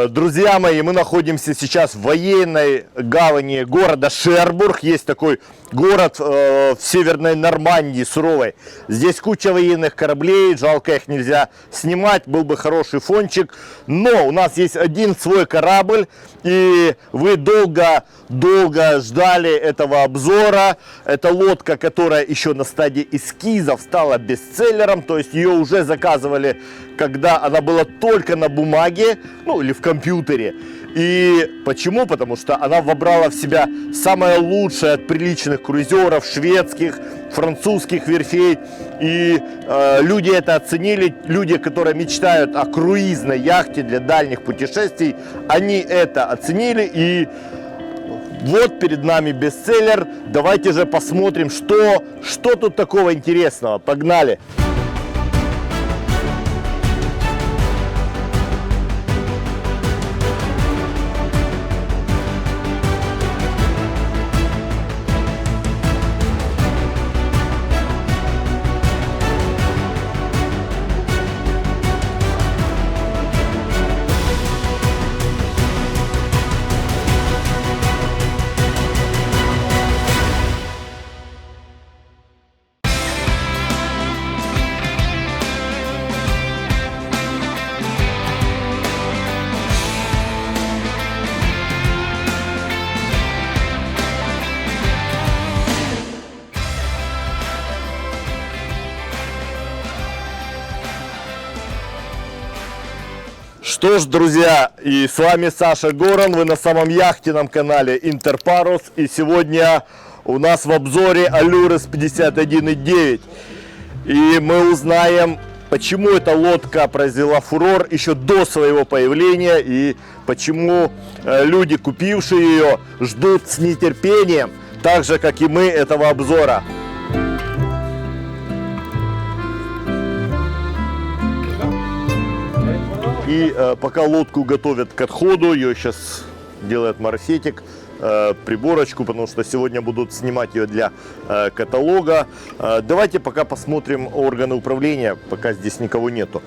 Друзья мои, мы находимся сейчас в военной гавани города Шербург. Есть такой город в северной Нормандии, суровой. Здесь куча военных кораблей, жалко их нельзя снимать, был бы хороший фончик. Но у нас есть один свой корабль, и вы долго ждали этого обзора. Это лодка, которая еще на стадии эскизов стала бестселлером, то есть ее уже заказывали, когда она была только на бумаге, ну или в компьютере. И почему? Потому что она вобрала в себя самое лучшее от приличных круизеров, шведских, французских верфей. И люди это оценили, люди, которые мечтают о круизной яхте для дальних путешествий, они это оценили. И вот перед нами бестселлер. Давайте же посмотрим, что тут такого интересного. Погнали! Что ж, друзья, и с вами Саша Горан, вы на самом яхтенном канале Интерпарус, и сегодня у нас в обзоре Allures 51.9, и мы узнаем, почему эта лодка произвела фурор еще до своего появления, и почему люди, купившие ее, ждут с нетерпением, так же, как и мы, этого обзора. И пока лодку готовят к отходу, ее сейчас делает марафетик, приборочку, потому что сегодня будут снимать ее для каталога. Давайте пока посмотрим органы управления, пока здесь никого нету.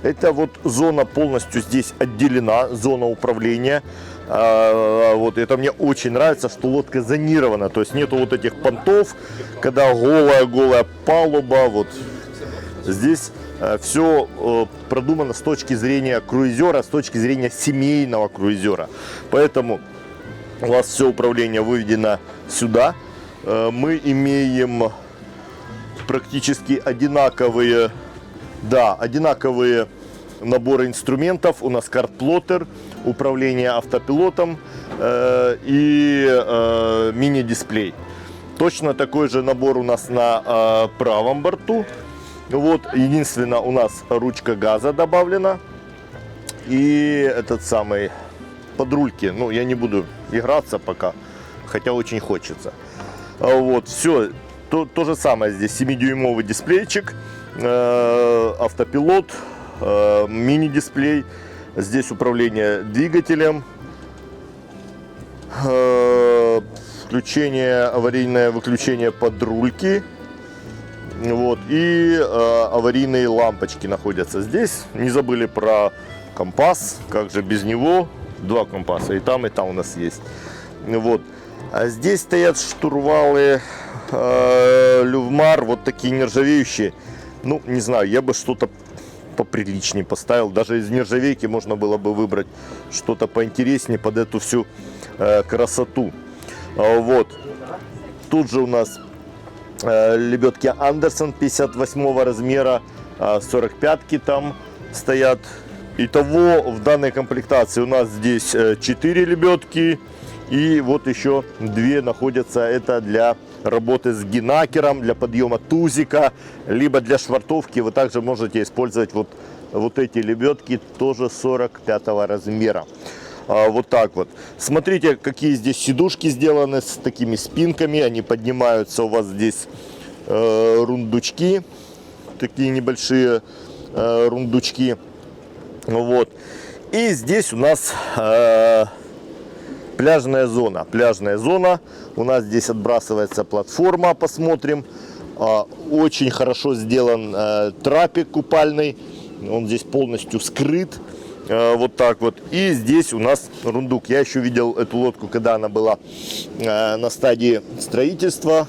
Это вот зона полностью здесь отделена, зона управления. Вот это мне очень нравится, что лодка зонирована, то есть нету вот этих понтов, когда голая палуба. Вот здесь все продумано с точки зрения круизера, с точки зрения семейного круизера. Поэтому у вас все управление выведено сюда. Мы имеем практически одинаковые наборы инструментов. У нас карт-плоттер, управление автопилотом и мини-дисплей. Точно такой же набор у нас на правом борту. Вот, единственное, у нас ручка газа добавлена и этот самый подрульки. Ну, я не буду играться пока, хотя очень хочется. Вот, все, то же самое здесь. 7-дюймовый дисплейчик, автопилот, мини-дисплей. Здесь управление двигателем, включение, аварийное выключение подрульки. Вот, и аварийные лампочки находятся здесь. Не забыли про компас, как же без него. Два компаса, и там у нас есть. Вот. А здесь стоят штурвалы Лювмар, вот такие нержавеющие. Ну, не знаю, я бы что-то поприличнее поставил. Даже из нержавейки можно было бы выбрать что-то поинтереснее под эту всю красоту. Вот. Тут же у нас лебедки Андерсон 58 размера, 45-ки там стоят. Итого в данной комплектации у нас здесь 4 лебедки, и вот еще 2 находятся. Это для работы с гинакером, для подъема тузика, либо для швартовки. Вы также можете использовать вот эти лебедки, тоже 45 размера. Вот так вот. Смотрите, какие здесь сидушки сделаны с такими спинками. Они поднимаются. У вас здесь рундучки, такие небольшие рундучки. Вот. И здесь у нас пляжная зона. Пляжная зона. У нас здесь отбрасывается платформа. Посмотрим. Очень хорошо сделан трапик купальный. Он здесь полностью скрыт. Вот так вот. И здесь у нас рундук. Я еще видел эту лодку, когда она была на стадии строительства.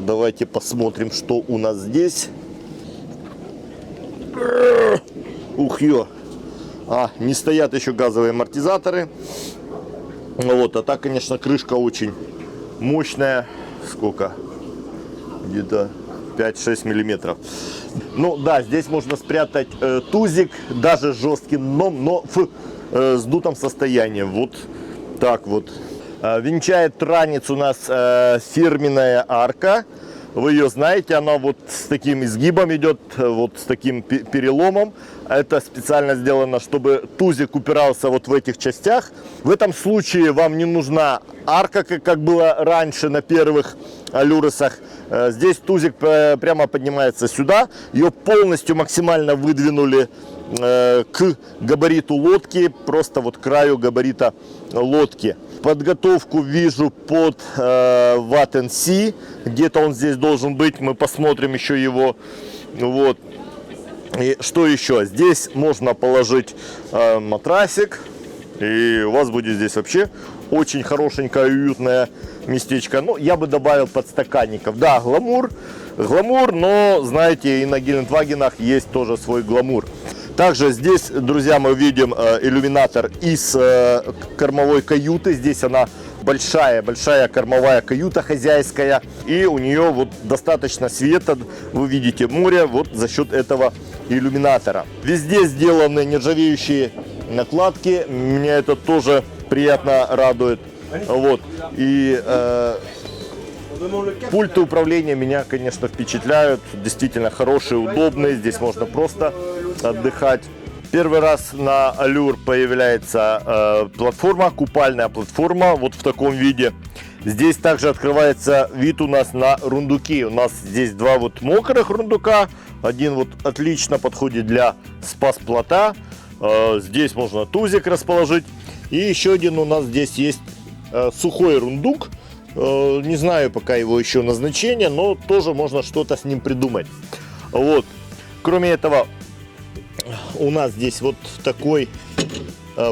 Давайте посмотрим, что у нас здесь. Ух, ё. Не стоят еще газовые амортизаторы. Вот, а так, конечно, крышка очень мощная. Сколько? Где-то 5-6 миллиметров. Ну да, здесь можно спрятать тузик, даже с жестким дном, но в сдутом состоянии. Вот так вот. Венчает ранец у нас фирменная арка. Вы ее знаете, она вот с таким изгибом идет, вот с таким переломом. Это специально сделано, чтобы тузик упирался вот в этих частях. В этом случае вам не нужна арка, как было раньше на первых алюресах. Здесь тузик прямо поднимается сюда. Ее полностью максимально выдвинули к габариту лодки, просто вот к краю габарита лодки. Подготовку вижу под Wattensee, где-то он здесь должен быть, мы посмотрим еще его. Вот. И что еще? Здесь можно положить матрасик, и у вас будет здесь вообще очень хорошенькое, уютное местечко. Ну, я бы добавил подстаканников. Да, гламур, но, знаете, и на Гелендвагенах есть тоже свой гламур. Также здесь, друзья, мы видим иллюминатор из кормовой каюты. Здесь она большая кормовая каюта хозяйская. И у нее вот достаточно света. Вы видите море вот за счет этого иллюминатора. Везде сделаны нержавеющие накладки. Меня это тоже приятно радует. Вот. И пульты управления меня, конечно, впечатляют. Действительно хорошие, удобные. Здесь можно просто отдыхать. Первый раз на Allure появляется платформа, купальная платформа, вот в таком виде. Здесь также открывается вид у нас на рундуки. У нас здесь два вот мокрых рундука. Один вот отлично подходит для спас-плота. Здесь можно тузик расположить. И еще один у нас здесь есть сухой рундук. Не знаю пока его еще назначение, но тоже можно что-то с ним придумать. Вот. Кроме этого, у нас здесь вот такой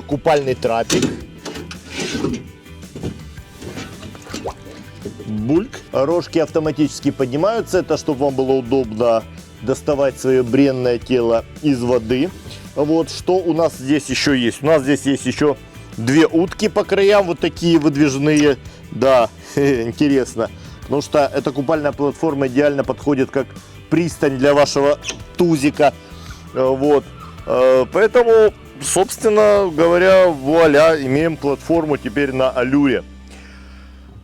купальный трапик. Бульк. Рожки автоматически поднимаются. Это чтобы вам было удобно доставать свое бренное тело из воды. Вот что у нас здесь еще есть. У нас здесь есть еще две утки по краям. Вот такие выдвижные. Да, интересно. Потому что эта купальная платформа идеально подходит как пристань для вашего тузика. Вот. Поэтому, собственно говоря, вуаля, имеем платформу теперь на Allure.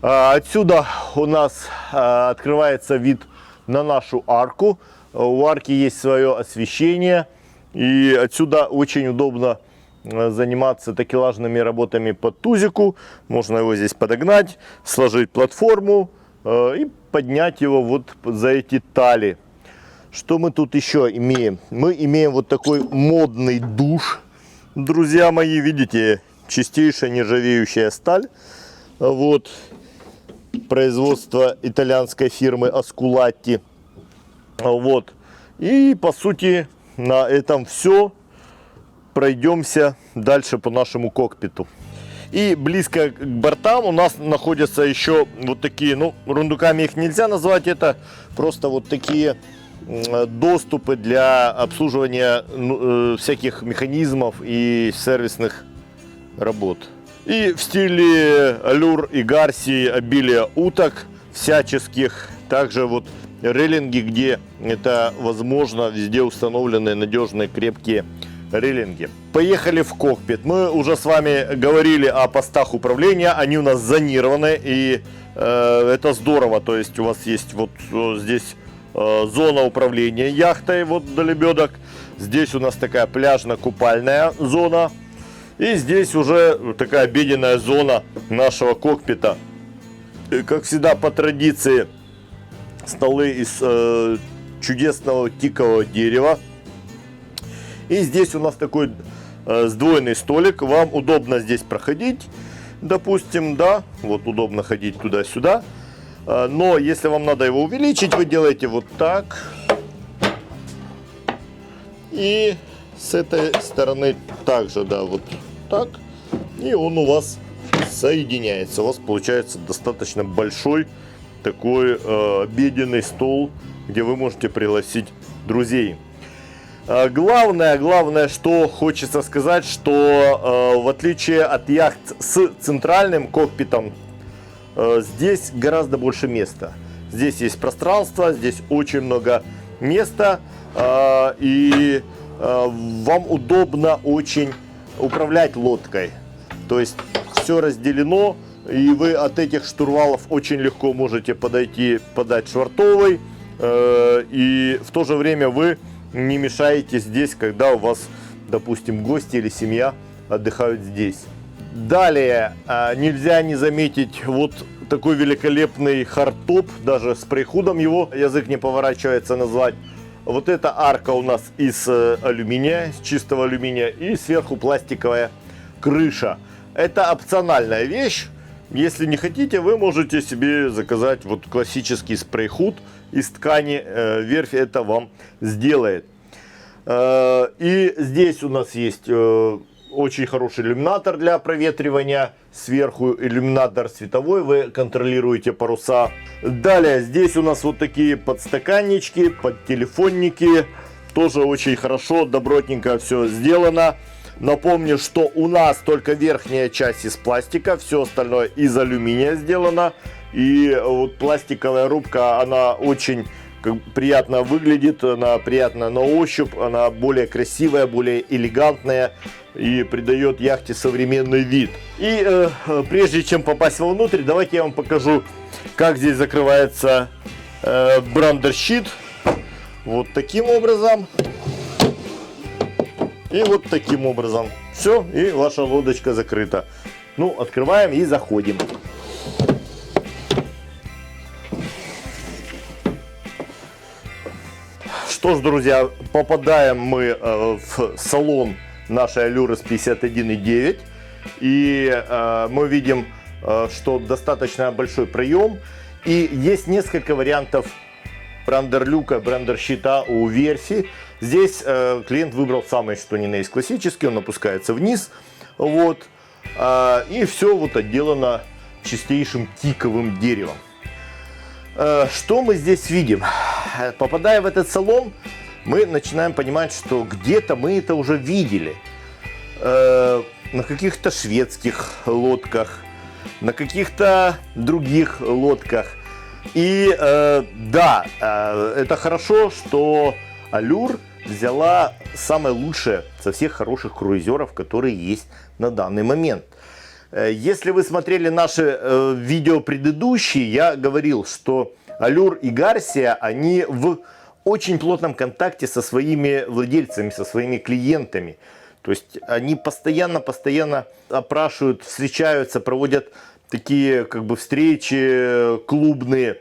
Отсюда у нас открывается вид на нашу арку. У арки есть свое освещение. И отсюда очень удобно заниматься такелажными работами по тузику. Можно его здесь подогнать, сложить платформу и поднять его вот за эти тали. Что мы тут еще имеем? Мы имеем вот такой модный душ. Друзья мои, видите, чистейшая нержавеющая сталь. Вот. Производство итальянской фирмы Asculatti. Вот. И по сути на этом все. Пройдемся дальше по нашему кокпиту. И близко к бортам у нас находятся еще вот такие, ну, рундуками их нельзя назвать, это просто вот такие доступы для обслуживания всяких механизмов и сервисных работ. И в стиле Allure и Garcia обилие уток всяческих. Также вот рейлинги, где это возможно, везде установлены надежные крепкие рейлинги. Поехали в кокпит. Мы уже с вами говорили о постах управления. Они у нас зонированы, и это здорово. То есть у вас есть вот здесь зона управления яхтой вот до лебедок. Здесь у нас такая пляжно-купальная зона. И здесь уже такая обеденная зона нашего кокпита. И, как всегда, по традиции, столы из чудесного тикового дерева. И здесь у нас такой сдвоенный столик. Вам удобно здесь проходить, допустим, да, вот удобно ходить туда-сюда. Но если вам надо его увеличить, вы делаете вот так. И С этой стороны также, да, вот так. И он у вас соединяется. У вас получается достаточно большой такой обеденный стол, где вы можете пригласить друзей. Главное, что хочется сказать, что в отличие от яхт с центральным кокпитом, здесь гораздо больше места. Здесь есть пространство, здесь очень много места, и вам удобно очень управлять лодкой. То есть все разделено, и вы от этих штурвалов очень легко можете подойти, подать швартовый, и в то же время вы не мешаете здесь, когда у вас, допустим, гости или семья отдыхают здесь. Далее нельзя не заметить вот такой великолепный хардтоп, даже с прейхудом его язык не поворачивается назвать. Вот эта арка у нас из алюминия, из чистого алюминия, и сверху пластиковая крыша. Это опциональная вещь. Если не хотите, вы можете себе заказать вот классический спрей-худ из ткани. Верфь это вам сделает. И здесь у нас есть очень хороший иллюминатор для проветривания. Сверху иллюминатор световой, вы контролируете паруса. Далее здесь у нас вот такие подстаканнички, подтелефонники. Тоже очень хорошо, добротненько все сделано. Напомню, что у нас только верхняя часть из пластика, все остальное из алюминия сделано. И вот пластиковая рубка, она очень приятно выглядит, она приятна на ощупь, она более красивая, более элегантная и придает яхте современный вид. И прежде чем попасть вовнутрь, давайте я вам покажу, как здесь закрывается брандер-щит. Вот таким образом. И вот таким образом. Все, и ваша лодочка закрыта. Ну, открываем и заходим. Что ж, друзья, попадаем мы в салон нашей Allure S51.9. И мы видим, что достаточно большой проем. И есть несколько вариантов брандер-люка, брандер-щита у верфи. Здесь клиент выбрал самый что ни на есть классический, он опускается вниз, вот, и все вот отделано чистейшим тиковым деревом. Что мы здесь видим? Попадая в этот салон, мы начинаем понимать, что где-то мы это уже видели. На каких-то шведских лодках, на каких-то других лодках. И да, это хорошо, что Allure взяла самое лучшее со всех хороших круизеров, которые есть на данный момент. Если вы смотрели наши видео предыдущие, я говорил, что Allure и Garcia, они в очень плотном контакте со своими владельцами, со своими клиентами. То есть они постоянно опрашивают, встречаются, проводят такие как бы встречи клубные.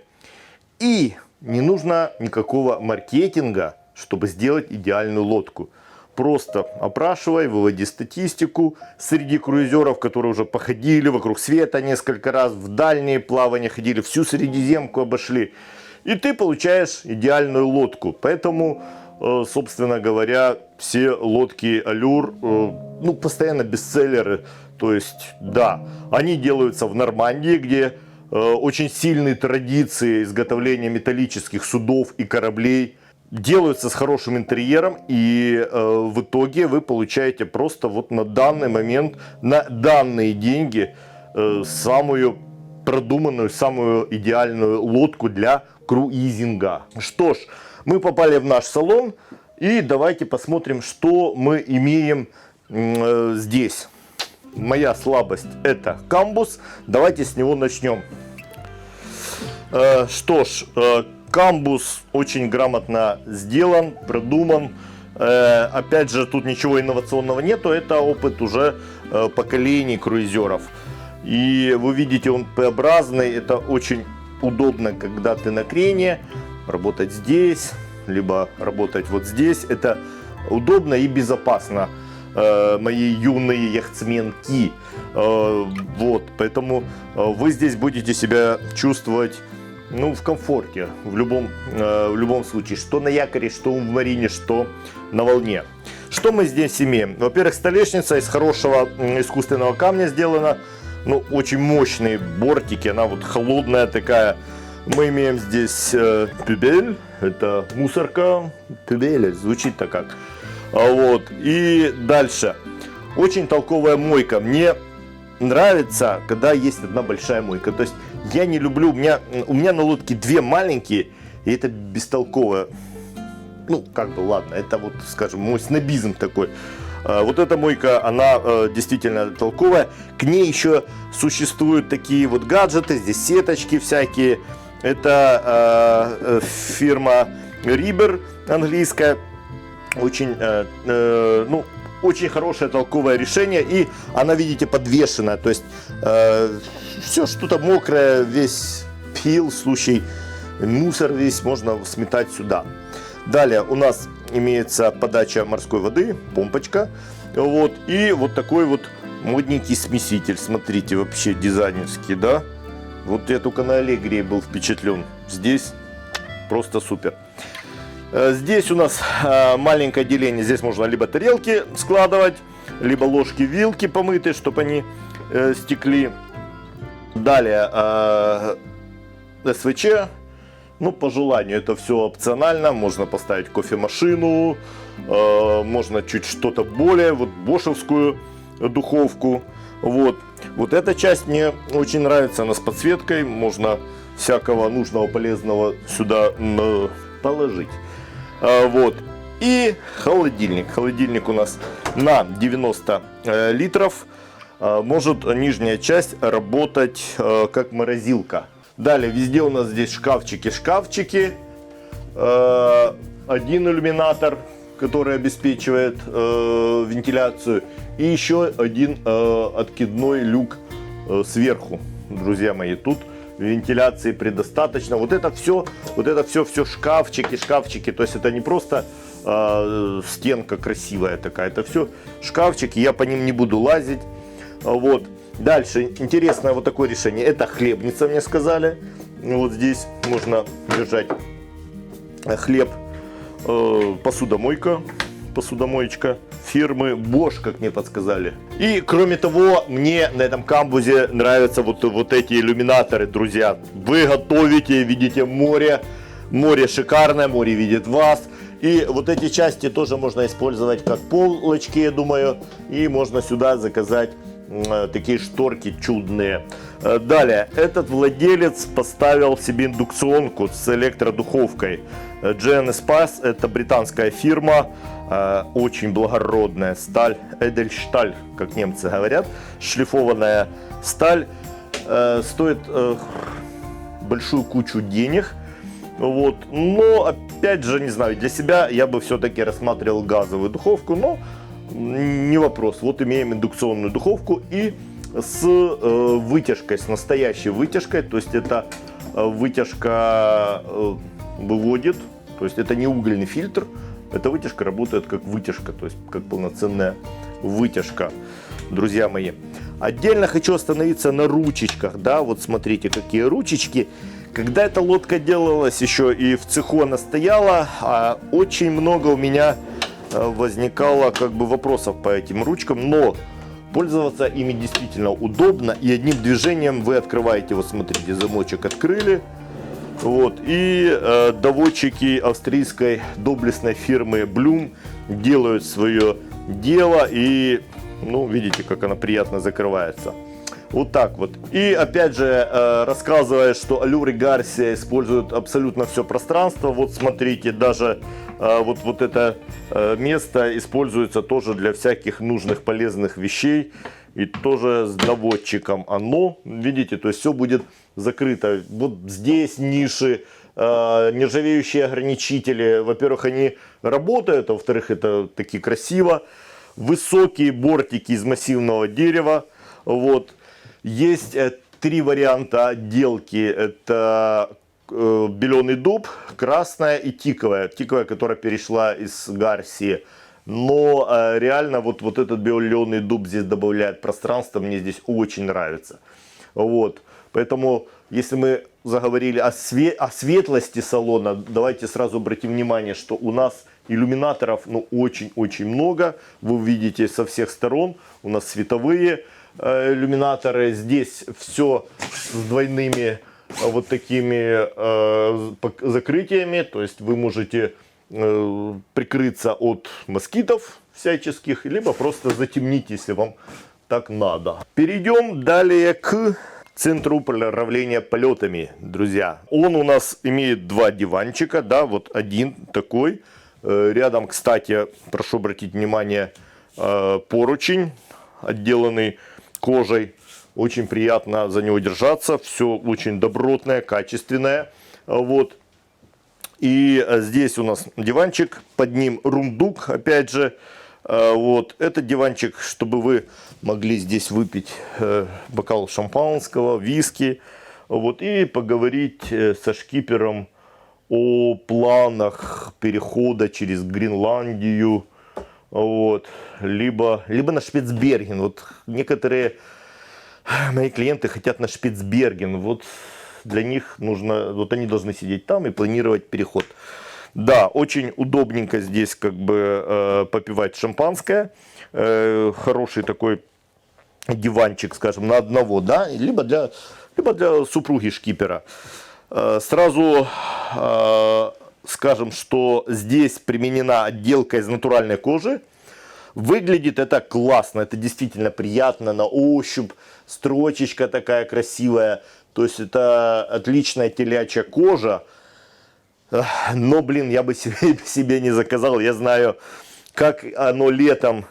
И не нужно никакого маркетинга, чтобы сделать идеальную лодку. Просто опрашивай, выводи статистику среди круизеров, которые уже походили вокруг света несколько раз, в дальние плавания ходили, всю Средиземку обошли. И ты получаешь идеальную лодку. Поэтому, собственно говоря, все лодки Allure, ну, постоянно бестселлеры. То есть, да, они делаются в Нормандии, где очень сильные традиции изготовления металлических судов и кораблей. Делаются с хорошим интерьером, и в итоге вы получаете просто вот на данный момент, на данные деньги, самую продуманную, самую идеальную лодку для круизинга. Что ж, мы попали в наш салон, и давайте посмотрим, что мы имеем здесь. Моя слабость — это камбус. Давайте с него начнем. Что ж, камбус очень грамотно сделан, продуман. Опять же, тут ничего инновационного нету. Это опыт уже поколений круизеров. И вы видите, он П-образный. Это очень удобно, когда ты на крене. Работать здесь, либо работать вот здесь. Это удобно и безопасно. Мои юные яхтсменки. Вот, поэтому вы здесь будете себя чувствовать, ну, в комфорте, в любом случае, что на якоре, что в марине, что на волне. Что мы здесь имеем? Во-первых, столешница из хорошего искусственного камня сделана. Ну, очень мощные бортики, она вот холодная такая. Мы имеем здесь пюбель, это мусорка, пюбель, звучит-то как. Вот, и дальше. Очень толковая мойка. Мне нравится, когда есть одна большая мойка. То есть я не люблю, у меня на лодке две маленькие, и это бестолково. Ну, как бы, ладно, это вот, скажем, мой снобизм такой. Вот эта мойка, она действительно толковая. К ней еще существуют такие вот гаджеты, здесь сеточки всякие. Это фирма Ribber английская. Очень, ну, очень хорошее толковое решение. И она, видите, подвешенная. То есть все что-то мокрое, весь пил, случай, мусор весь можно сметать сюда. Далее у нас имеется подача морской воды, помпочка. Вот, и вот такой вот модненький смеситель. Смотрите, вообще дизайнерский, да? Вот я только на Аллегрии был впечатлен. Здесь просто супер. Здесь у нас маленькое отделение. Здесь можно либо тарелки складывать, либо ложки-вилки помытые, чтобы они стекли. Далее СВЧ. Ну, по желанию, это все опционально. Можно поставить кофемашину, можно чуть что-то более, вот бошевскую духовку. Вот. Вот эта часть мне очень нравится, она с подсветкой. Можно всякого нужного, полезного сюда положить. Вот. И холодильник. Холодильник у нас на 90 литров. Может нижняя часть работать как морозилка. Далее, везде у нас здесь шкафчики. Один иллюминатор, который обеспечивает вентиляцию. И еще один откидной люк сверху. Друзья мои, тут вентиляции предостаточно. Вот это все шкафчики. То есть это не просто стенка красивая такая. Это все шкафчики. Я по ним не буду лазить. Вот. Дальше интересное вот такое решение. Это хлебница, мне сказали. Вот здесь можно держать хлеб. Посудомоечка фирмы Bosch, как мне подсказали. И кроме того, мне на этом камбузе нравятся вот эти иллюминаторы, друзья. Вы готовите, видите море. Море шикарное, море видит вас. И вот эти части тоже можно использовать как полочки, я думаю. И можно сюда заказать такие шторки чудные. Далее, этот владелец поставил себе индукционку с электродуховкой. GN Espace, это британская фирма, очень благородная сталь, Эдельшталь, как немцы говорят, шлифованная сталь, стоит большую кучу денег. Вот. Но опять же, не знаю, для себя я бы все-таки рассматривал газовую духовку, но не вопрос. Вот имеем индукционную духовку и с вытяжкой, с настоящей вытяжкой. То есть это вытяжка выводит, то есть это не угольный фильтр. Эта вытяжка работает как вытяжка, то есть как полноценная вытяжка, друзья мои. Отдельно хочу остановиться на ручечках, да, вот смотрите, какие ручечки. Когда эта лодка делалась еще и в цеху она стояла, очень много у меня возникало как бы вопросов по этим ручкам, но пользоваться ими действительно удобно, и одним движением вы открываете, вот смотрите, замочек открыли, вот, и доводчики австрийской доблестной фирмы Blum делают свое дело, и, ну, видите, как она приятно закрывается. Вот так вот. И опять же, рассказывая, что Allure Garcia использует абсолютно все пространство. Вот смотрите, даже вот это место используется тоже для всяких нужных полезных вещей. И тоже с доводчиком оно, видите, то есть все будет закрыто. Вот здесь ниши, нержавеющие ограничители. Во-первых, они работают, а во-вторых, это таки красиво. Высокие бортики из массивного дерева. Вот. Есть три варианта отделки. Это беленый дуб, красная и тиковая. Тиковая, которая перешла из Гарсии. Но реально вот этот беленый дуб здесь добавляет пространство. Мне здесь очень нравится. Вот. Поэтому, если мы заговорили о светлости салона, давайте сразу обратим внимание, что у нас иллюминаторов ну, очень-очень много. Вы увидите со всех сторон. У нас световые иллюминаторы. Здесь все с двойными вот такими закрытиями. То есть вы можете прикрыться от москитов всяческих, либо просто затемнить, если вам так надо. Перейдем далее к центру управления полетами, друзья. Он у нас имеет два диванчика, да, вот один такой. Рядом, кстати, прошу обратить внимание, поручень, отделанный кожей. Очень приятно за него держаться. Все очень добротное, качественное. Вот. И здесь у нас диванчик, под ним рундук, опять же. Вот. Это диванчик, чтобы вы могли здесь выпить бокал шампанского, виски. Вот. И поговорить со шкипером о планах перехода через Гренландию, вот, либо на Шпицберген. Вот некоторые мои клиенты хотят на Шпицберген. Вот для них нужно, вот они должны сидеть там и планировать переход. Да, очень удобненько здесь как бы попивать шампанское. Хороший такой диванчик, скажем, на одного, да, либо для супруги шкипера. Сразу скажем, что здесь применена отделка из натуральной кожи. Выглядит это классно, это действительно приятно на ощупь, строчечка такая красивая. То есть это отличная телячья кожа. Но, блин, я бы себе не заказал. Я знаю, как оно летом,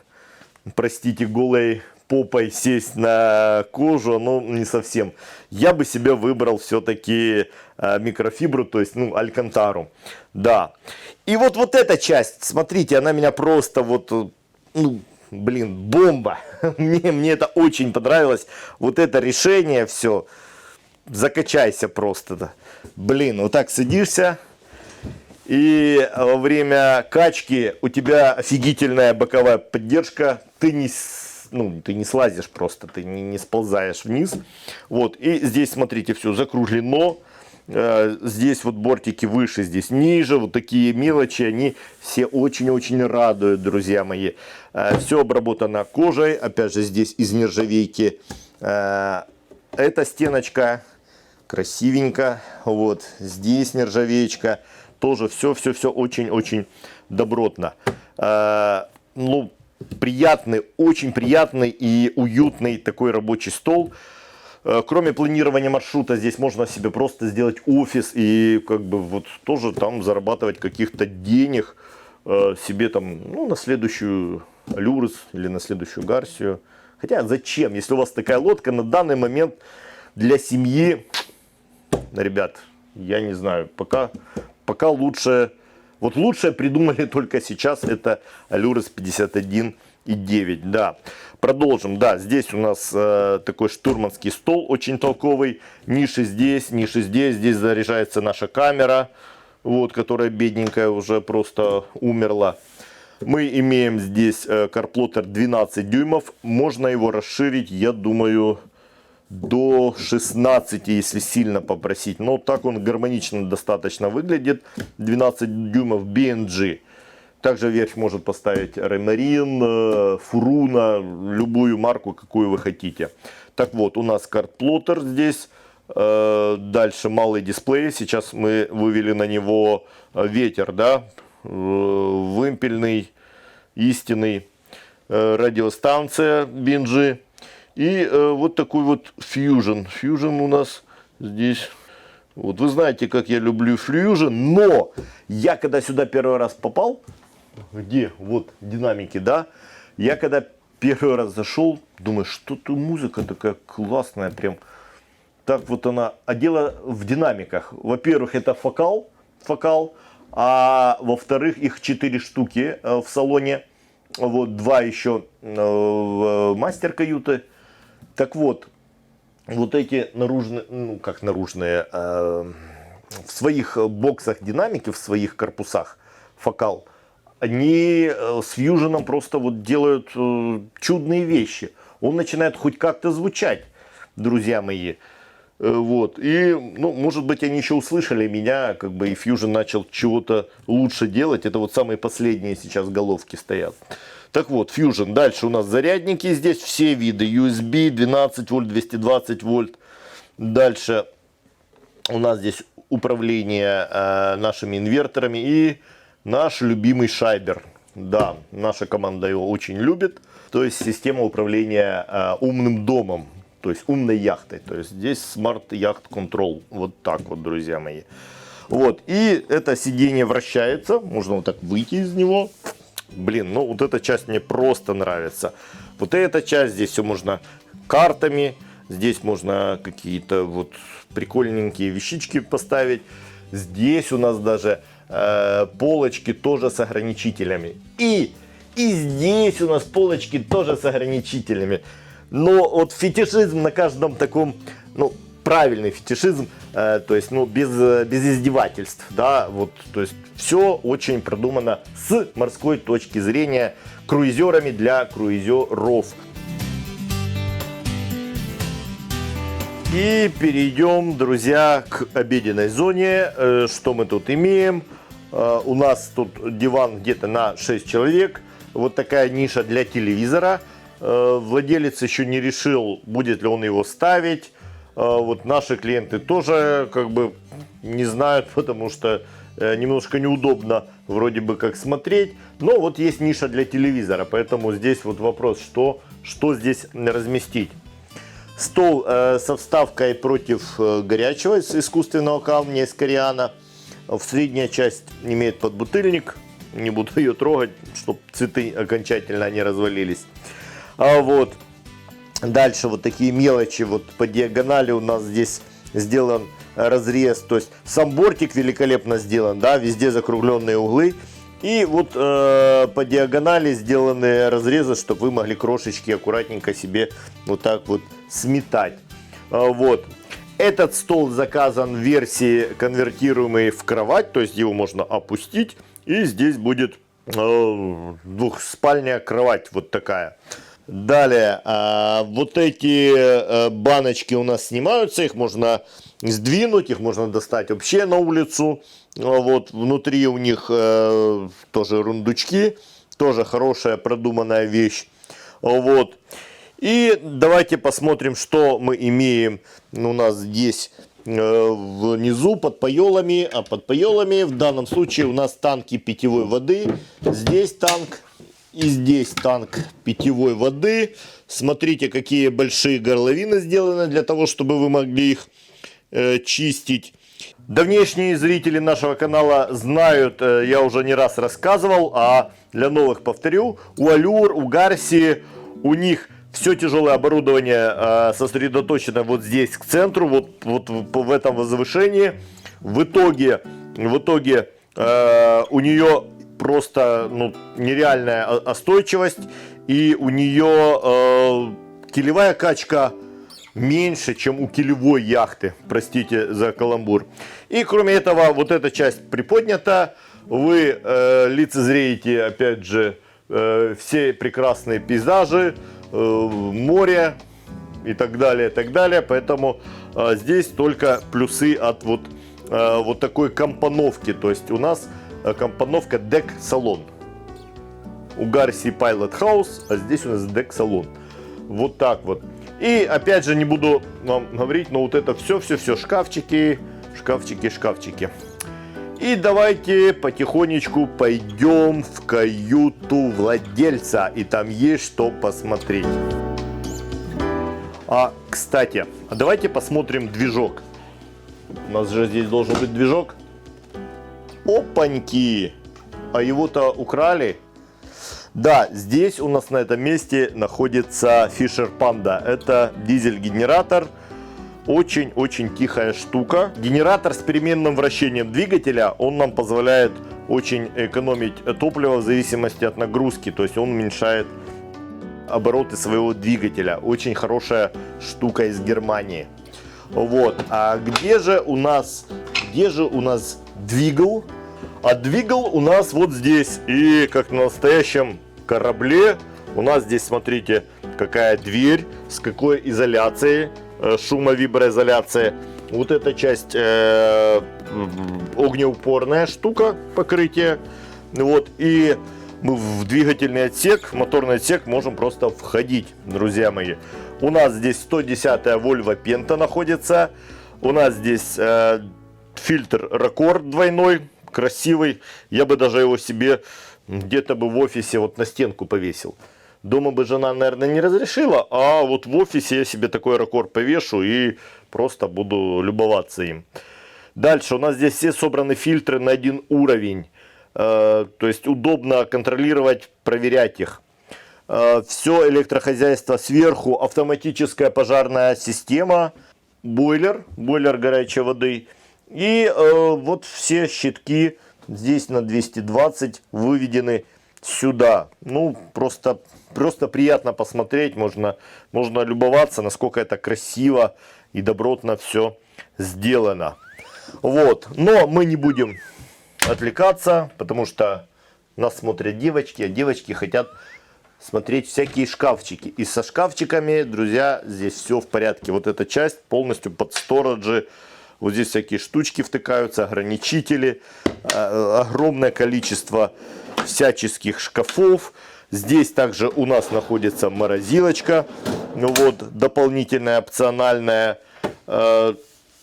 простите, голой попой сесть на кожу, но не совсем. Я бы себе выбрал все-таки микрофибру, то есть, ну, алькантару. Да. И вот эта часть, смотрите, она меня просто вот, ну, блин, бомба. Мне это очень понравилось. Вот это решение, все. Закачайся просто. Да. Блин, вот так садишься. И во время качки у тебя офигительная боковая поддержка. Ты не слазишь просто, ты не сползаешь вниз. Вот, и здесь, смотрите, все закруглено. Здесь вот бортики выше, здесь ниже. Вот такие мелочи, они все очень-очень радуют, друзья мои. Все обработано кожей. Опять же, здесь из нержавейки. Эта стеночка красивенько. Вот, здесь нержавеечка. Тоже все очень-очень добротно. Ну, приятный, очень приятный и уютный такой рабочий стол. Кроме планирования маршрута, здесь можно себе просто сделать офис и как бы вот тоже там зарабатывать каких-то денег себе там, ну, на следующую Алюрс или на следующую Гарсию. Хотя зачем, если у вас такая лодка на данный момент для семьи, ребят, я не знаю, пока лучше. Вот лучшее придумали только сейчас, это Алюрс 51,9. Да. Продолжим. Да, здесь у нас такой штурманский стол, очень толковый. Ниши здесь, здесь заряжается наша камера, вот, которая бедненькая уже просто умерла. Мы имеем здесь карплотер 12 дюймов. Можно его расширить, я думаю, до 16, если сильно попросить. Но так он гармонично достаточно выглядит. 12 дюймов BNG. Также вверх может поставить Ремарин, Фуруна, любую марку, какую вы хотите. Так вот, у нас карт-плоттер здесь. Дальше малый дисплей. Сейчас мы вывели на него ветер, да, вымпельный, истинный, радиостанция BNG. И вот такой вот Fusion. Fusion у нас здесь. Вот вы знаете, как я люблю Fusion, но я когда сюда первый раз попал, где вот динамики, да, я когда первый раз зашел, думаю, что тут музыка такая классная, прям так вот она. А дело в динамиках. Во-первых, это фокал, а во-вторых, их 4 штуки в салоне, вот 2 еще в мастер-каюты. Так вот, вот эти наружные, ну как наружные, в своих боксах динамики, в своих корпусах, фокал, они с фьюженом просто вот делают чудные вещи. Он начинает хоть как-то звучать, друзья мои. Вот. И, ну, может быть, они еще услышали меня, как бы, и Fusion начал чего-то лучше делать. Это вот самые последние сейчас головки стоят. Так вот, Fusion. Дальше у нас зарядники. Здесь все виды. USB 12 вольт, 220 вольт. Дальше у нас здесь управление нашими инверторами и наш любимый шайбер. Да, наша команда его очень любит. То есть система управления умным домом. То есть умной яхтой. То есть здесь Smart Yacht Control. Вот так вот, друзья мои. Вот. И это сиденье вращается. Можно вот так выйти из него. Блин, ну вот эта часть мне просто нравится. Вот эта часть, здесь все можно картами. Здесь можно какие-то вот прикольненькие вещички поставить. Здесь у нас даже полочки тоже с ограничителями. И здесь у нас полочки тоже с ограничителями. Но вот фетишизм на каждом таком, ну, правильный фетишизм, то есть, ну, без издевательств, да, вот, то есть, все очень продумано с морской точки зрения, круизерами для круизеров. И перейдем, друзья, к обеденной зоне. Что мы тут имеем? У нас тут диван где-то на 6 человек, вот такая ниша для телевизора. Владелец еще не решил, будет ли он его ставить. Вот наши клиенты тоже как бы не знают, потому что немножко неудобно вроде бы как смотреть. Но вот есть ниша для телевизора, поэтому здесь вот вопрос, что здесь разместить. Стол со вставкой против горячего из искусственного камня из кориана. В средняя часть имеет подбутыльник. Не буду ее трогать, чтобы цветы окончательно не развалились. А вот дальше вот такие мелочи. Вот по диагонали у нас здесь сделан разрез. То есть сам бортик великолепно сделан, да, везде закругленные углы. И вот по диагонали сделаны разрезы, чтобы вы могли крошечки аккуратненько себе вот так вот сметать. Вот. Этот стол заказан в версии конвертируемый в кровать, то есть его можно опустить. И здесь будет двухспальная кровать вот такая. Далее, вот эти баночки у нас снимаются, их можно сдвинуть, их можно достать вообще на улицу. Вот внутри у них тоже рундучки, тоже хорошая продуманная вещь. Вот. И давайте посмотрим, что мы имеем у нас здесь внизу под пайолами. А под пайолами в данном случае у нас танки питьевой воды. Здесь танк и здесь танк питьевой воды. Смотрите, какие большие горловины сделаны для того, чтобы вы могли их чистить. Давнешние зрители нашего канала знают, я уже не раз рассказывал, а для новых повторю, у Allure, у Garcia, у них все тяжелое оборудование сосредоточено вот здесь к центру, вот в этом возвышении. В итоге у нее просто нереальная остойчивость, и у нее килевая качка меньше, чем у килевой яхты, простите за каламбур. И кроме этого, вот эта часть приподнята, вы лицезреете опять же все прекрасные пейзажи, море и так далее, поэтому здесь только плюсы от вот такой компоновки. То есть у нас компоновка Deck Salon. У Garcia Pilot House, а здесь у нас Deck Salon. Вот так вот. И опять же не буду вам говорить, но вот это все шкафчики. И давайте потихонечку пойдем в каюту владельца, и там есть что посмотреть. Кстати, давайте посмотрим движок. У нас же здесь должен быть движок. Опаньки! А его-то украли. Да, здесь у нас на этом месте находится Fisher Panda. Это дизель-генератор. Очень-очень тихая штука. Генератор с переменным вращением двигателя, он нам позволяет очень экономить топливо в зависимости от нагрузки. То есть он уменьшает обороты своего двигателя. Очень хорошая штука из Германии. Вот. А где же у нас двигал? А двигал у нас вот здесь. И как на настоящем корабле у нас здесь, смотрите, какая дверь, с какой изоляцией. шумовиброизоляция. Вот эта часть огнеупорная штука, покрытие. Вот, и мы в двигательный отсек, в моторный отсек можем просто входить, друзья мои. У нас здесь 110-я Volvo Penta находится. У нас здесь фильтр Рекорд двойной, красивый. Я бы даже его себе где-то бы в офисе вот на стенку повесил. Дома бы жена, наверное, не разрешила, а вот в офисе я себе такой Рекорд повешу и просто буду любоваться им. Дальше у нас здесь все собраны фильтры на один уровень. То есть удобно контролировать, проверять их. Все электрохозяйство сверху, автоматическая пожарная система, бойлер горячей воды. И вот все щитки здесь на 220 выведены сюда. Ну, просто приятно посмотреть, можно любоваться, насколько это красиво и добротно все сделано. Вот, но мы не будем отвлекаться, потому что нас смотрят девочки, а девочки хотят смотреть всякие шкафчики. И со шкафчиками, друзья, здесь все в порядке. Вот эта часть полностью под сториджи. Вот здесь всякие штучки втыкаются, ограничители, огромное количество всяческих шкафов. Здесь также у нас находится морозилочка, ну вот, дополнительная, опциональная.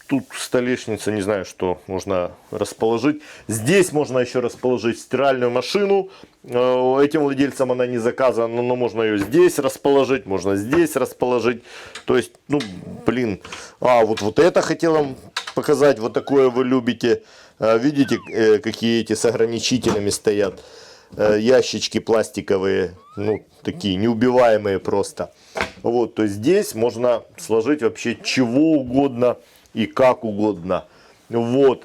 Тут столешница, не знаю, что можно расположить. Здесь можно еще расположить стиральную машину. Этим владельцам она не заказана, но можно ее здесь расположить, можно здесь расположить. То есть, ну, блин. Вот это хотел вам показать. Вот такое вы любите. Видите, какие эти с ограничителями стоят. Ящички пластиковые, ну, такие неубиваемые просто. Вот, то есть здесь можно сложить вообще чего угодно и как угодно. Вот.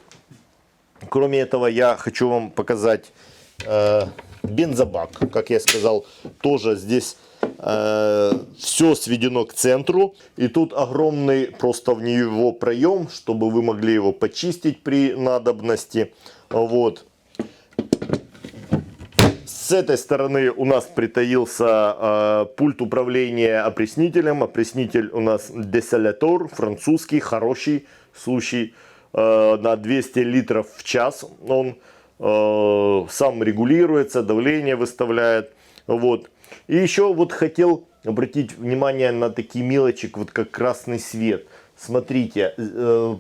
Кроме этого, я хочу вам показать бензобак. Как я сказал, тоже здесь все сведено к центру. И тут огромный просто в него проем, чтобы вы могли его почистить при надобности. Вот. С этой стороны у нас притаился пульт управления опреснителем. Опреснитель у нас Desalator, французский, хороший, слушай, на 200 литров в час. Он сам регулируется, давление выставляет. Вот. И еще вот хотел обратить внимание на такие мелочи, вот как красный свет. Смотрите,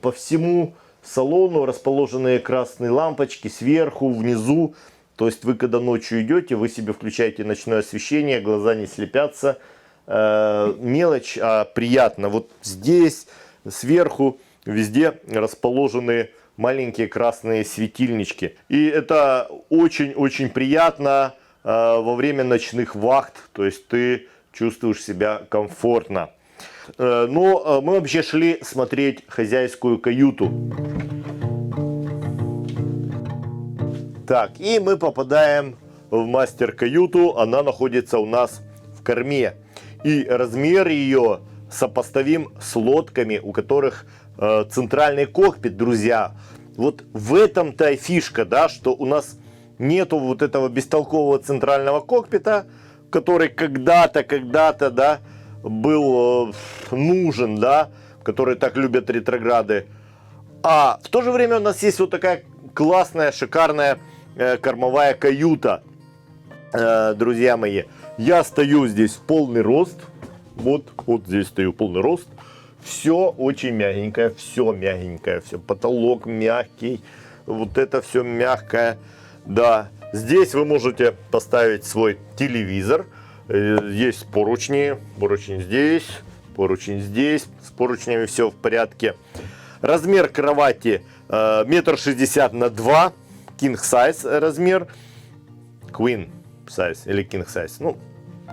по всему салону расположены красные лампочки сверху, внизу. То есть вы когда ночью идете, вы себе включаете ночное освещение, глаза не слепятся. Мелочь, а приятно. Вот здесь сверху везде расположены маленькие красные светильнички. И это очень-очень приятно во время ночных вахт. То есть ты чувствуешь себя комфортно. Но мы вообще шли смотреть хозяйскую каюту. Так, и мы попадаем в мастер-каюту. Она находится у нас в корме. И размер ее сопоставим с лодками, у которых центральный кокпит, друзья. Вот в этом-то и фишка, да, что у нас нету вот этого бестолкового центрального кокпита, который когда-то, да, был нужен, да, который так любят ретрограды. А в то же время у нас есть вот такая классная, шикарная кормовая каюта, друзья мои. Я стою здесь в полный рост. Вот здесь стою в полный рост. Все очень мягенькое, все потолок мягкий, вот это все мягкое, да. Здесь вы можете поставить свой телевизор, есть поручни, поручень здесь, с поручнями все в порядке. Размер кровати 1,60 м на 2 м, king size размер, queen size или king size, ну,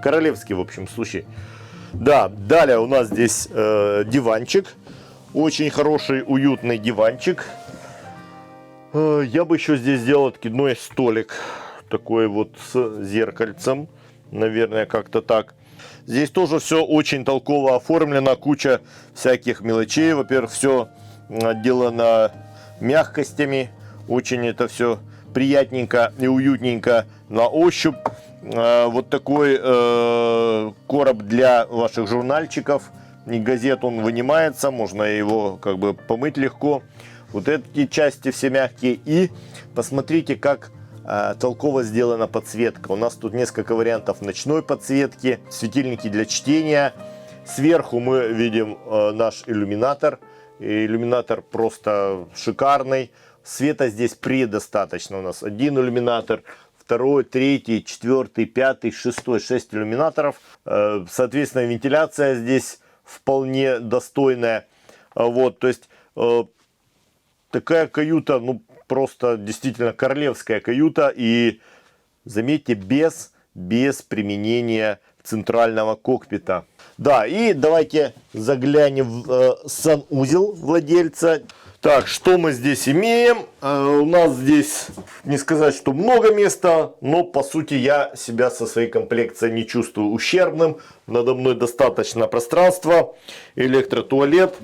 королевский в общем случае. Да, далее у нас здесь диванчик, очень хороший, уютный диванчик. Я бы еще здесь сделал откидной столик, такой вот с зеркальцем, наверное, как-то так. Здесь тоже все очень толково оформлено, куча всяких мелочей. Во-первых, все отделано мягкостями, очень это все приятненько и уютненько на ощупь. Вот такой короб для ваших журнальчиков, не газет, он вынимается, можно его как бы помыть легко. Вот эти части все мягкие. И посмотрите, как толково сделана подсветка. У нас тут несколько вариантов ночной подсветки, светильники для чтения. Сверху мы видим наш иллюминатор. Иллюминатор просто шикарный. Света здесь предостаточно. У нас один иллюминатор, второй, третий, четвертый, пятый, шестой, 6 иллюминаторов. Соответственно, вентиляция здесь вполне достойная. Вот, то есть такая каюта, ну, просто действительно королевская каюта. И заметьте, без применения центрального кокпита. Да, и давайте заглянем в санузел владельца. Так, что мы здесь имеем? У нас здесь, не сказать, что много места, но по сути я себя со своей комплекцией не чувствую ущербным. Надо мной достаточно пространства, электротуалет.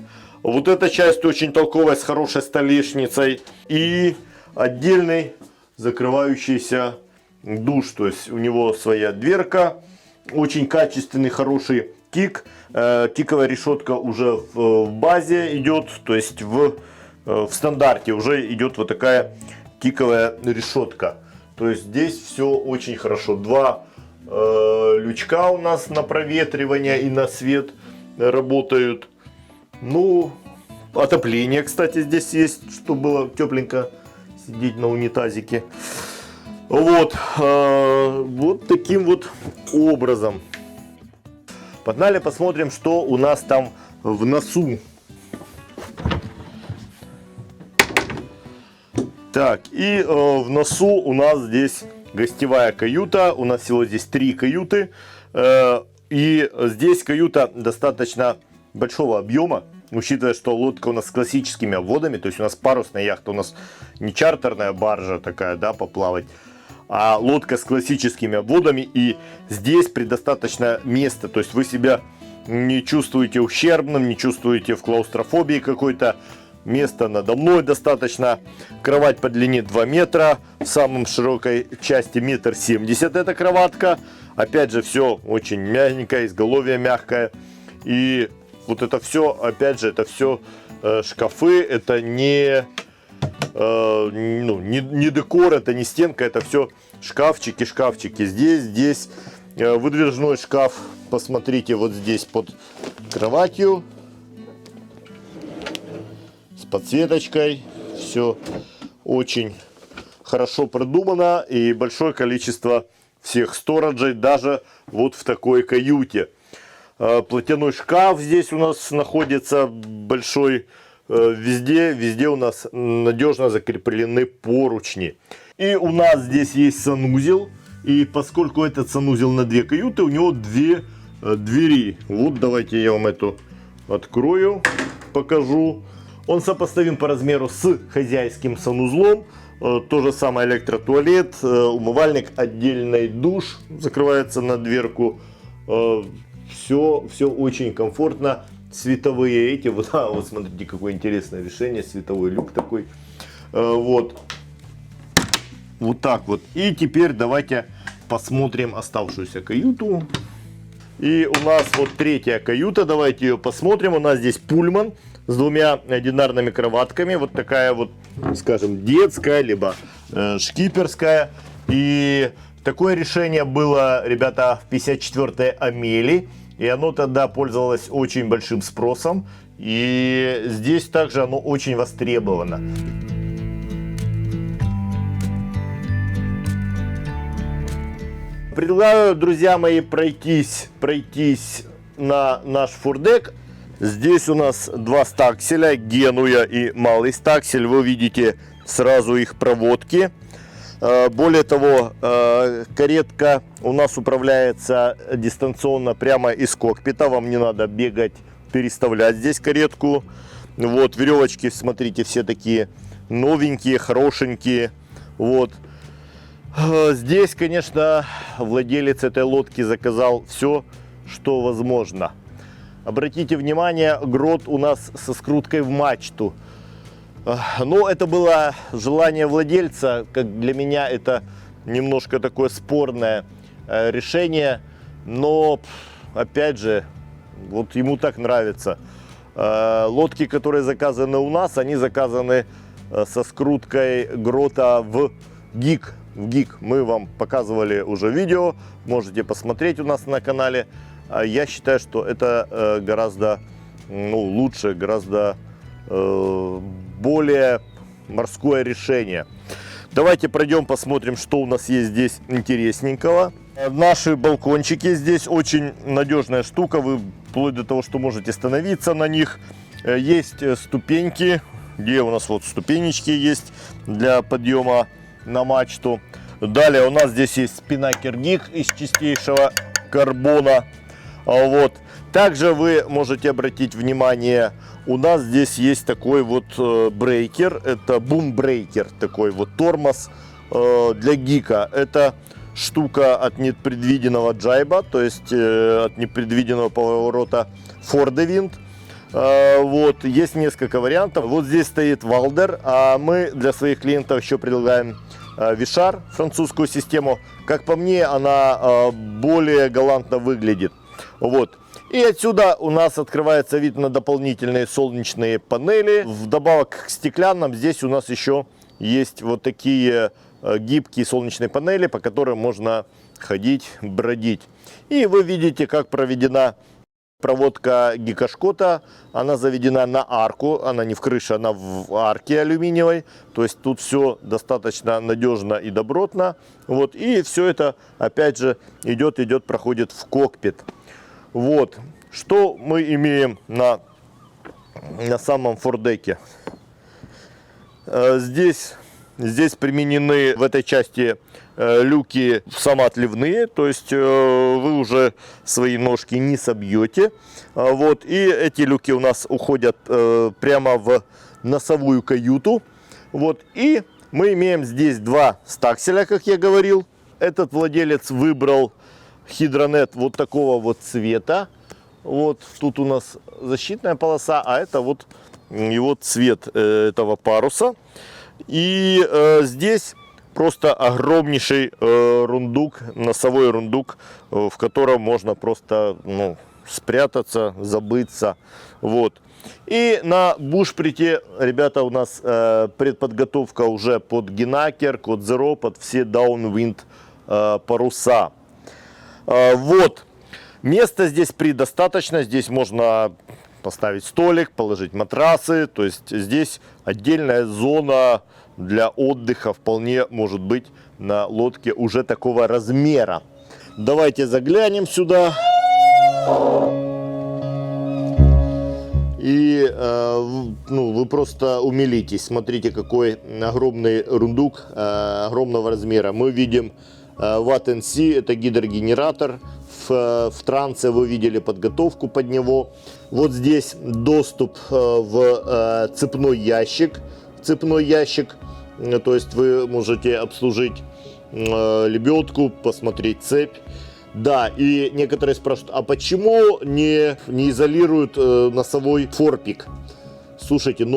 Вот эта часть очень толковая, с хорошей столешницей. И отдельный закрывающийся душ, то есть у него своя дверка. Очень качественный, хороший кик. Киковая решетка уже в базе идет, то есть в стандарте уже идет вот такая киковая решетка. То есть здесь все очень хорошо. Два лючка у нас на проветривание и на свет работают. Ну, отопление, кстати, здесь есть, чтобы было тепленько сидеть на унитазике. Вот, вот таким вот образом. Погнали посмотрим, что у нас там в носу. Так, и в носу у нас здесь гостевая каюта. У нас всего здесь 3 каюты. И здесь каюта достаточно большого объема. Учитывая, что лодка у нас с классическими обводами. То есть у нас парусная яхта, у нас не чартерная баржа такая, да, поплавать. А лодка с классическими обводами. И здесь предостаточно места. То есть вы себя не чувствуете ущербным, не чувствуете в клаустрофобии какой-то. Места надо мной достаточно. Кровать по длине 2 метра. В самом широкой части 1,70 м эта кроватка. Опять же, все очень мягенькое, изголовье мягкое. И вот это все, опять же, это все шкафы. Это не декор, это не стенка. Это все шкафчики. Здесь выдвижной шкаф. Посмотрите, вот здесь под кроватью. С подсветочкой. Все очень хорошо продумано. И большое количество всех сториджей даже вот в такой каюте. Платяной шкаф здесь у нас находится большой. Везде у нас надежно закреплены поручни. И у нас здесь есть санузел. И поскольку этот санузел на 2 каюты, у него 2 двери. Вот давайте я вам эту открою, покажу. Он сопоставим по размеру с хозяйским санузлом. То же самое электротуалет, умывальник, отдельный душ закрывается на дверку. Все очень комфортно. Световые эти, вот смотрите, какое интересное решение, световой люк такой. Вот так вот. И теперь давайте посмотрим оставшуюся каюту. И у нас вот 3-я каюта, давайте ее посмотрим. У нас здесь пульман с 2 одинарными кроватками. Вот такая вот, скажем, детская, либо шкиперская. И такое решение было, ребята, в 54-й Амели. И оно тогда пользовалось очень большим спросом. И здесь также оно очень востребовано. Предлагаю, друзья мои, пройтись на наш фурдек. Здесь у нас 2 стакселя, Генуя и малый стаксель. Вы видите сразу их проводки. Более того, каретка у нас управляется дистанционно прямо из кокпита. Вам не надо бегать, переставлять здесь каретку. Вот веревочки, смотрите, все такие новенькие, хорошенькие. Вот. Здесь, конечно, владелец этой лодки заказал все, что возможно. Обратите внимание, грот у нас со скруткой в мачту. Но это было желание владельца. Как для меня это немножко такое спорное решение. Но, опять же, Вот ему так нравится. Лодки, которые заказаны у нас, они заказаны со скруткой грота в гик. Мы вам показывали уже видео, можете посмотреть у нас на канале. Я считаю, что это гораздо лучше, гораздо более морское решение. Давайте пройдем, посмотрим, что у нас есть здесь интересненького. Наши балкончики здесь очень надежная штука. Вы вплоть до того, что можете становиться на них. Есть ступеньки, где у нас вот ступенечки есть для подъема на мачту. Далее у нас здесь есть спинакер гик из чистейшего карбона. Вот. Также вы можете обратить внимание, у нас здесь есть такой вот брейкер. Это бум-брейкер, такой вот тормоз для гика. Это штука от непредвиденного джайба, то есть от непредвиденного поворота фордевинд. Вот, есть несколько вариантов. Вот здесь стоит Валдер, а мы для своих клиентов еще предлагаем Вишар, французскую систему. Как по мне, она более галантно выглядит. Вот. И отсюда у нас открывается вид на дополнительные солнечные панели. Вдобавок к стеклянным здесь у нас еще есть вот такие гибкие солнечные панели, по которым можно ходить, бродить. И вы видите, как проведена проводка гикошкота. Она заведена на арку, она не в крыше, она в арке алюминиевой. То есть тут все достаточно надежно и добротно. Вот. И все это опять же идет, проходит в кокпит. Вот. Что мы имеем на самом фордеке? Здесь применены в этой части люки самоотливные, то есть вы уже свои ножки не собьете. Вот. И эти люки у нас уходят прямо в носовую каюту. Вот. И мы имеем здесь два стакселя, как я говорил. Этот владелец выбрал Hydronet вот такого вот цвета. Вот тут у нас защитная полоса, а это вот его цвет этого паруса. И здесь просто огромнейший рундук, носовой рундук, в котором можно просто спрятаться, забыться. Вот. И на бушприте, ребята, у нас предподготовка уже под Гинакер, Код Zero, под все Downwind паруса. Вот. Места здесь предостаточно. Здесь можно поставить столик, положить матрасы. То есть здесь отдельная зона для отдыха вполне может быть на лодке уже такого размера. Давайте заглянем сюда. И вы просто умилитесь. Смотрите, какой огромный рундук огромного размера. Мы видим Watt&Sea, это гидрогенератор. В трансе вы видели подготовку под него. Вот здесь доступ в цепной ящик. То есть вы можете обслужить лебедку, посмотреть цепь. Да, и некоторые спрашивают, а почему не изолируют носовой форпик? Слушайте,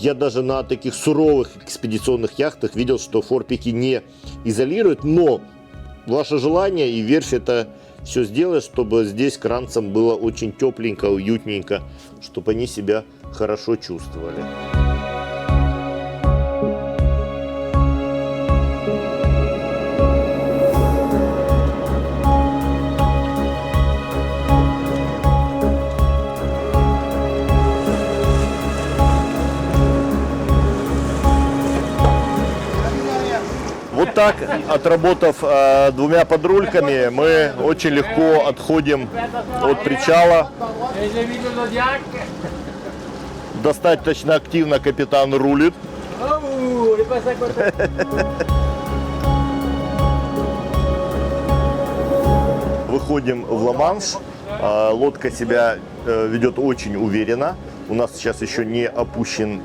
я даже на таких суровых экспедиционных яхтах видел, что форпики не изолируют, но ваше желание и верфь это все сделает, чтобы здесь кранцам было очень тепленько, уютненько, чтобы они себя хорошо чувствовали. Вот так, отработав двумя подрульками, мы очень легко отходим от причала. Достаточно активно капитан рулит. Выходим в Ла-Манш. Лодка себя ведет очень уверенно. У нас сейчас еще не опущен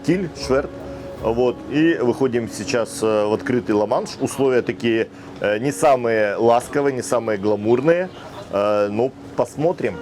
киль, шверт. Вот, и выходим сейчас в открытый Ла-Манш. Условия такие не самые ласковые, не самые гламурные. Но посмотрим.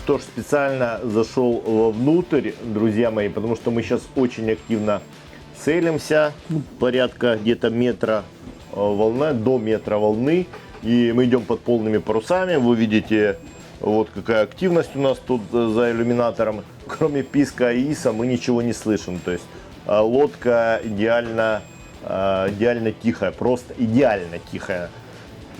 тоже специально зашел вовнутрь, друзья мои, потому что мы сейчас очень активно целимся, порядка где-то метра волны, до метра волны, и мы идем под полными парусами. Вы видите, вот какая активность у нас тут за иллюминатором. Кроме писка АИСа мы ничего не слышим, то есть лодка идеально тихая, просто идеально тихая.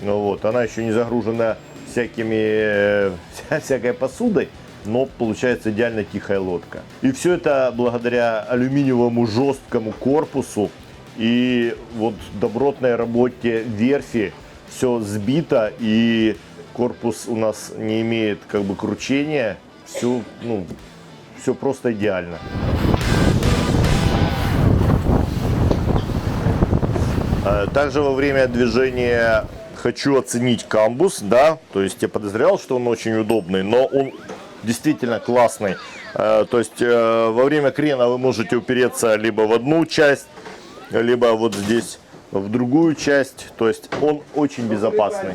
Вот, она еще не загружена всякой посудой, но получается идеально тихая лодка. И все это благодаря алюминиевому жесткому корпусу и вот добротной работе верфи. Все сбито, и корпус у нас не имеет как бы кручения. Все просто идеально. Также во время движения хочу оценить камбус, да, то есть я подозревал, что он очень удобный, но он действительно классный. То есть во время крена вы можете упереться либо в одну часть, либо вот здесь в другую часть, то есть он очень безопасный.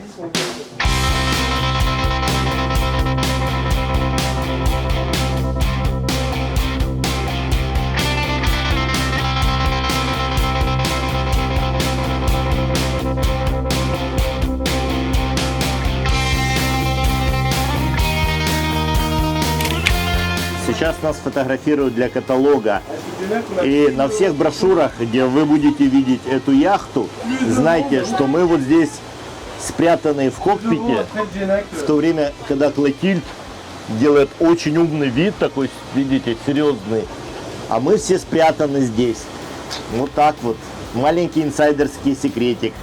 Сейчас нас фотографируют для каталога. И на всех брошюрах, где вы будете видеть эту яхту, знайте, что мы вот здесь спрятаны в кокпите, в то время, когда Клотильд делает очень умный вид, такой, видите, серьезный, а мы все спрятаны здесь. Вот так вот. Маленький инсайдерский секретик.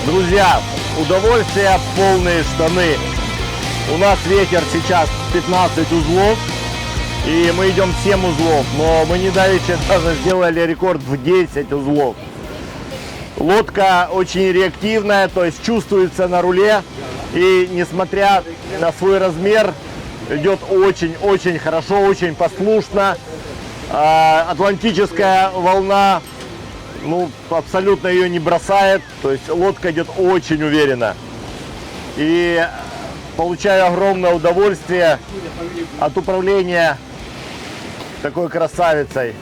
Друзья, удовольствие, полные штаны. У нас ветер сейчас 15 узлов, и мы идем 7 узлов, но мы недавеча даже сделали рекорд в 10 узлов. Лодка очень реактивная, то есть чувствуется на руле, и несмотря на свой размер, идет очень-очень хорошо, очень послушно. Атлантическая волна, ну, абсолютно ее не бросает, то есть лодка идет очень уверенно. И получаю огромное удовольствие от управления такой красавицей.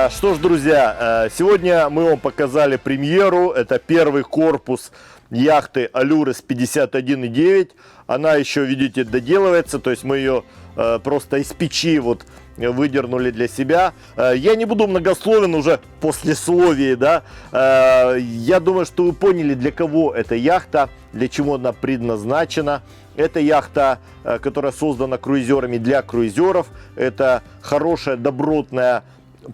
Что ж, друзья, сегодня мы вам показали премьеру. Это первый корпус яхты Allures 51.9. Она еще, видите, доделывается, то есть мы ее просто из печи вот выдернули для себя. Я не буду многословен уже послесловие, да. Я думаю, что вы поняли, для кого эта яхта, для чего она предназначена. Это яхта, которая создана круизерами для круизеров. Это хорошая, добротная,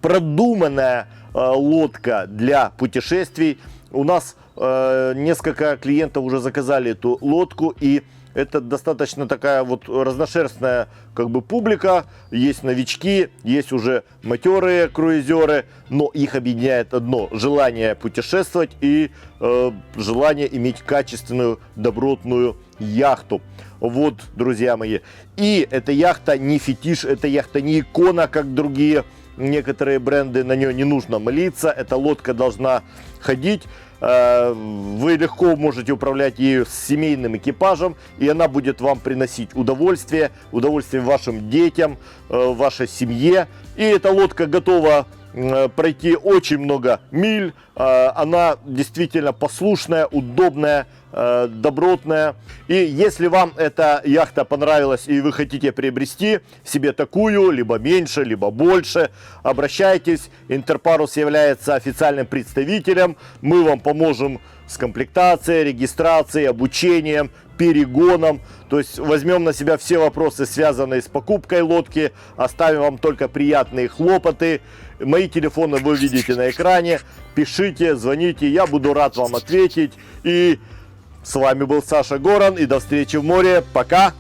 продуманная лодка для путешествий. У нас несколько клиентов уже заказали эту лодку, и это достаточно такая вот разношерстная как бы публика. Есть новички, есть уже матерые круизеры, но их объединяет одно: желание путешествовать и желание иметь качественную, добротную яхту. Вот, друзья мои. И эта яхта не фетиш, эта яхта не икона, как другие некоторые бренды, на нее не нужно молиться, эта лодка должна ходить. Вы легко можете управлять ею с семейным экипажем, и она будет вам приносить удовольствие вашим детям, вашей семье. И эта лодка готова пройти очень много миль. Она действительно послушная, удобная, добротная. И если вам эта яхта понравилась и вы хотите приобрести себе такую, либо меньше, либо больше, обращайтесь. Интерпарус является официальным представителем. Мы вам поможем с комплектацией, регистрацией, обучением, перегоном. То есть возьмем на себя все вопросы, связанные с покупкой лодки. Оставим вам только приятные хлопоты. Мои телефоны вы видите на экране. Пишите, звоните, я буду рад вам ответить. И с вами был Саша Горан. И до встречи в море. Пока!